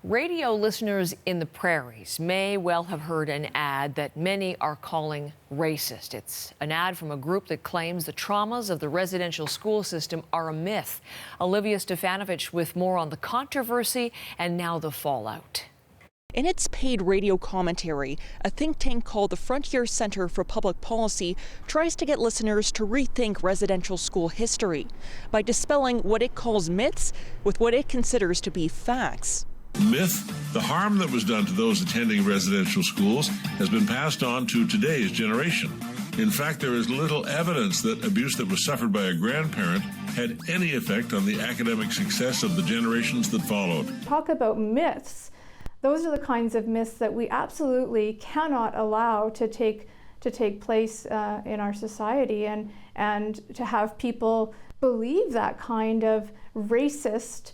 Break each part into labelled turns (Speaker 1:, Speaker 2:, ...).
Speaker 1: Radio listeners in the prairies may well have heard an ad that many are calling racist. It's an ad from a group that claims the traumas of the residential school system are a myth. Olivia Stefanovich with more on the controversy and now the fallout.
Speaker 2: In its paid radio commentary, a think tank called the Frontier Center for Public Policy tries to get listeners to rethink residential school history by dispelling what it calls myths with what it considers to be facts.
Speaker 3: Myth, the harm that was done to those attending residential schools has been passed on to today's generation. In fact, there is little evidence that abuse that was suffered by a grandparent had any effect on the academic success of the generations that followed.
Speaker 4: Talk about myths. Those are the kinds of myths that we absolutely cannot allow to take place in our society, and to have people believe that kind of racist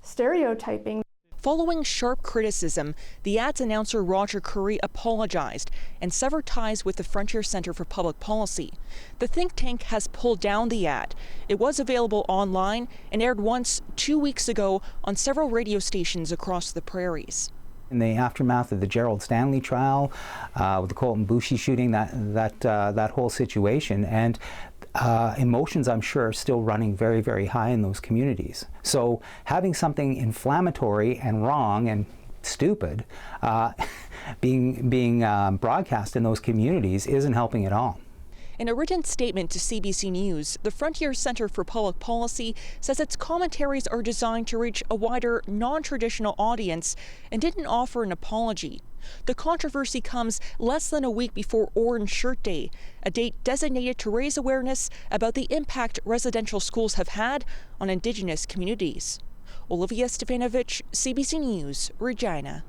Speaker 4: stereotyping.
Speaker 2: Following sharp criticism, the ad's announcer Roger Curry apologized and severed ties with the Frontier Center for Public Policy. The think tank has pulled down the ad. It was available online and aired once 2 weeks ago on several radio stations across the prairies.
Speaker 5: In the aftermath of the Gerald Stanley trial, with the Colton Boushie shooting, that whole situation, and emotions, I'm sure, are still running very, very high in those communities. So having something inflammatory and wrong and stupid being broadcast in those communities isn't helping at all.
Speaker 2: In a written statement to CBC News, the Frontier Center for Public Policy says its commentaries are designed to reach a wider, non-traditional audience and didn't offer an apology. The controversy comes less than a week before Orange Shirt Day, a date designated to raise awareness about the impact residential schools have had on Indigenous communities. Olivia Stefanovich, CBC News, Regina.